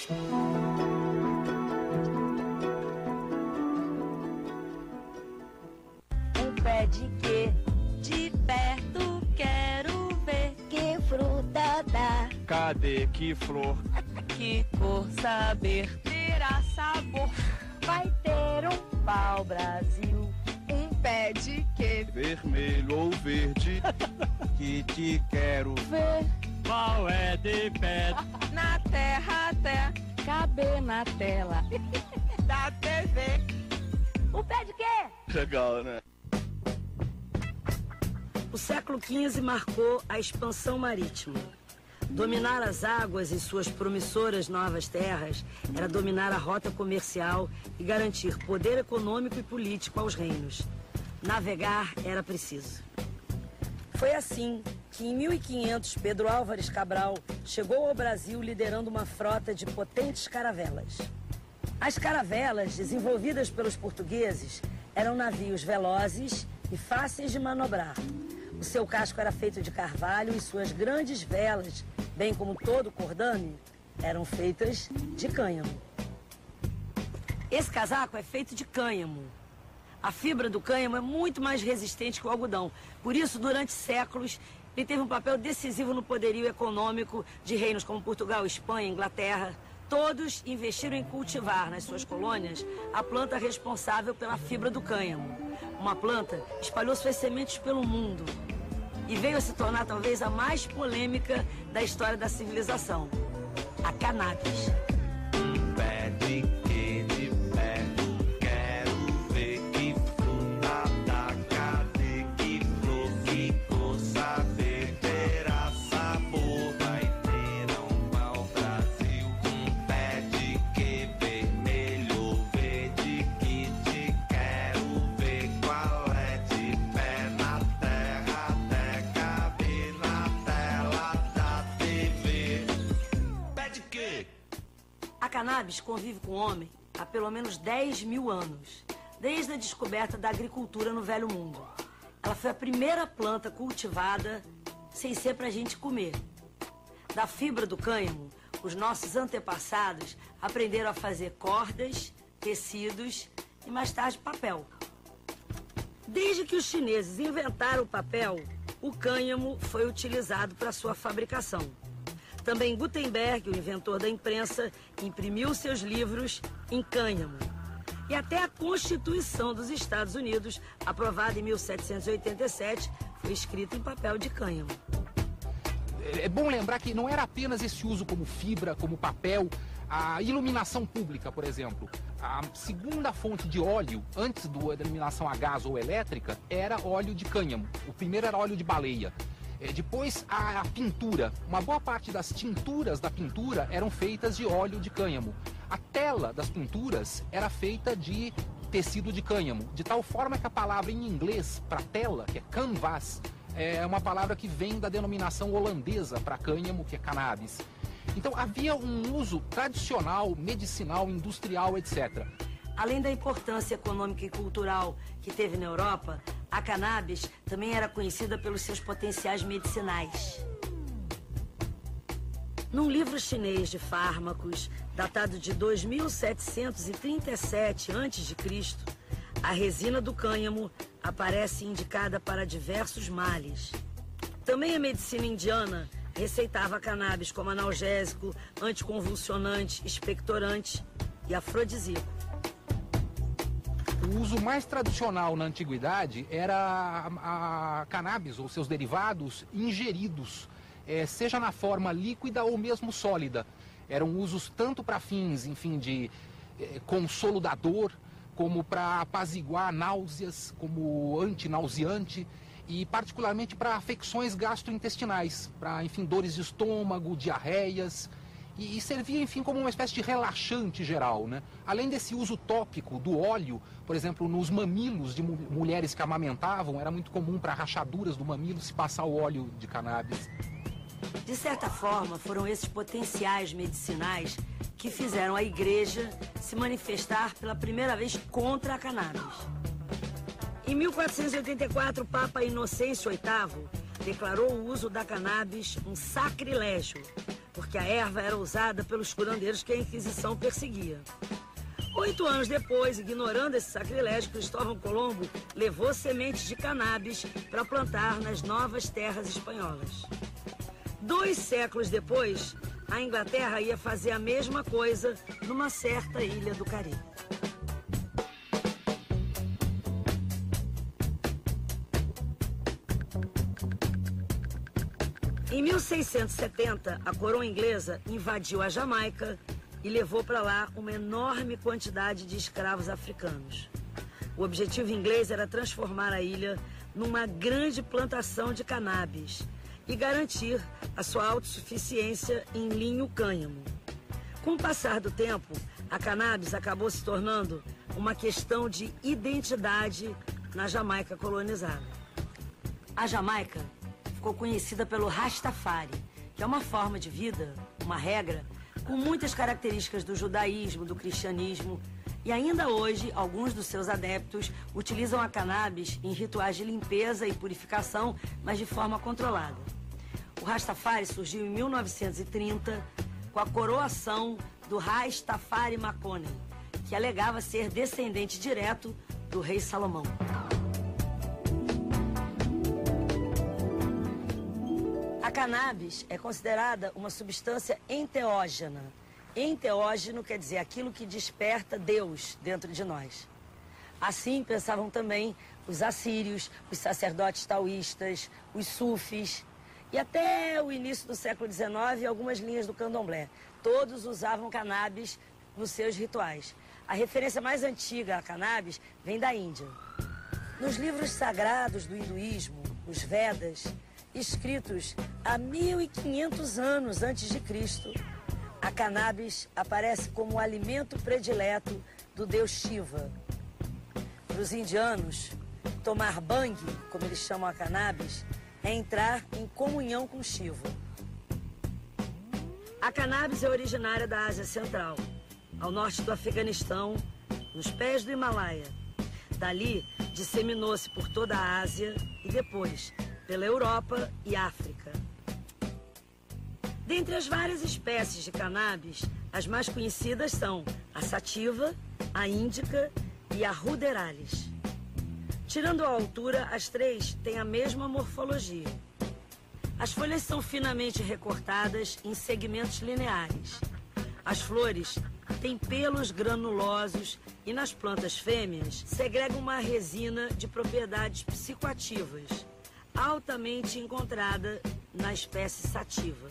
Um pé de quê? De perto quero ver. Que fruta dá? Cadê? Que flor? Que cor? Saber? Terá sabor. Vai ter um pau, Brasil. Um pé de quê? Vermelho ou verde? Que te quero Ver qual é de pé Na terra até caber na tela. da TV. Um pé de quê? legal, né? O século XV marcou a expansão marítima. Dominar as águas e suas promissoras novas terras era dominar a rota comercial e garantir poder econômico e político aos reinos. Navegar era preciso. Foi assim que, em 1500, Pedro Álvares Cabral chegou ao Brasil liderando uma frota de potentes caravelas. As caravelas, desenvolvidas pelos portugueses, eram navios velozes e fáceis de manobrar. O seu casco era feito de carvalho e suas grandes velas, bem como todo o cordame, eram feitas de cânhamo. Esse casaco é feito de cânhamo. A fibra do cânhamo é muito mais resistente que o algodão. Por isso, durante séculos, ele teve um papel decisivo no poderio econômico de reinos como Portugal, Espanha, Inglaterra. Todos investiram em cultivar nas suas colônias a planta responsável pela fibra do cânhamo. Uma planta espalhou suas sementes pelo mundo e veio a se tornar talvez a mais polêmica da história da civilização, a cannabis. Pé de quê? De pé, quero ver que fruta dá. Cadê? Que flor? Que cor? Saber terá sabor. Vai ter um pau, Brasil. Um pé de quê? Vermelho ou verde? Que te quero ver qual é de pé na terra até caber na tela da TV. Pé de quê? A cannabis convive com o homem há pelo menos 10 mil anos, desde a descoberta da agricultura no Velho Mundo. Ela foi a primeira planta cultivada sem ser para a gente comer. Da fibra do cânhamo, os nossos antepassados aprenderam a fazer cordas, tecidos e mais tarde papel. Desde que os chineses inventaram o papel, o cânhamo foi utilizado para sua fabricação. Também Gutenberg, o inventor da imprensa, imprimiu seus livros em cânhamo. E até a Constituição dos Estados Unidos, aprovada em 1787, foi escrita em papel de cânhamo. É bom lembrar que não era apenas esse uso como fibra, como papel, a iluminação pública, por exemplo. A segunda fonte de óleo, antes da iluminação a gás ou elétrica, era óleo de cânhamo. O primeiro era óleo de baleia. Depois, a pintura. Uma boa parte das tinturas da pintura eram feitas de óleo de cânhamo. A tela das pinturas era feita de tecido de cânhamo, de tal forma que a palavra em inglês para tela, que é canvas, é uma palavra que vem da denominação holandesa para cânhamo, que é cannabis. Então havia um uso tradicional, medicinal, industrial, etc. Além da importância econômica e cultural que teve na Europa, a cannabis também era conhecida pelos seus potenciais medicinais. Num livro chinês de fármacos, datado de 2737 a.C., a resina do cânhamo aparece indicada para diversos males. Também a medicina indiana receitava cannabis como analgésico, anticonvulsionante, expectorante e afrodisíaco. O uso mais tradicional na antiguidade era a cannabis ou seus derivados ingeridos, seja na forma líquida ou mesmo sólida. Eram usos tanto para fins, enfim, de consolo da dor, como para apaziguar náuseas, como antinauseante e particularmente para afecções gastrointestinais, para, enfim, dores de estômago, diarreias. E servia, enfim, como uma espécie de relaxante geral, né? Além desse uso tópico do óleo, por exemplo, nos mamilos de mulheres que amamentavam, era muito comum para rachaduras do mamilo se passar o óleo de cannabis. De certa forma, foram esses potenciais medicinais que fizeram a igreja se manifestar pela primeira vez contra a cannabis. Em 1484, o Papa Inocêncio VIII declarou o uso da cannabis um sacrilégio, porque a erva era usada pelos curandeiros que a Inquisição perseguia. 8 anos depois, ignorando esse sacrilégio, Cristóvão Colombo levou sementes de cannabis para plantar nas novas terras espanholas. 2 séculos depois, a Inglaterra ia fazer a mesma coisa numa certa ilha do Caribe. Em 1670, a coroa inglesa invadiu a Jamaica e levou para lá uma enorme quantidade de escravos africanos. O objetivo inglês era transformar a ilha numa grande plantação de cannabis e garantir a sua autossuficiência em linho-cânhamo. Com o passar do tempo, a cannabis acabou se tornando uma questão de identidade na Jamaica colonizada. A Jamaica ficou conhecida pelo Rastafari, que é uma forma de vida, uma regra, com muitas características do judaísmo, do cristianismo, e ainda hoje alguns dos seus adeptos utilizam a cannabis em rituais de limpeza e purificação, mas de forma controlada. O Rastafari surgiu em 1930 com a coroação do Rastafari Makonnen, que alegava ser descendente direto do rei Salomão. A cannabis é considerada uma substância enteógena. Enteógeno quer dizer aquilo que desperta Deus dentro de nós. Assim pensavam também os assírios, os sacerdotes taoístas, os sufis e até o início do século XIX algumas linhas do candomblé. Todos usavam cannabis nos seus rituais. A referência mais antiga a cannabis vem da Índia. Nos livros sagrados do hinduísmo, os Vedas, escritos há 1500 anos antes de Cristo, a cannabis aparece como o alimento predileto do deus Shiva. Para os indianos, tomar bang, como eles chamam a cannabis, é entrar em comunhão com Shiva. A cannabis é originária da Ásia Central, ao norte do Afeganistão, nos pés do Himalaia. Dali, disseminou-se por toda a Ásia e depois pela Europa e África. Dentre as várias espécies de cannabis, as mais conhecidas são a sativa, a índica e a ruderalis. Tirando a altura, as 3 têm a mesma morfologia. As folhas são finamente recortadas em segmentos lineares. As flores têm pelos granulosos e nas plantas fêmeas segregam uma resina de propriedades psicoativas, altamente encontrada na espécie sativa.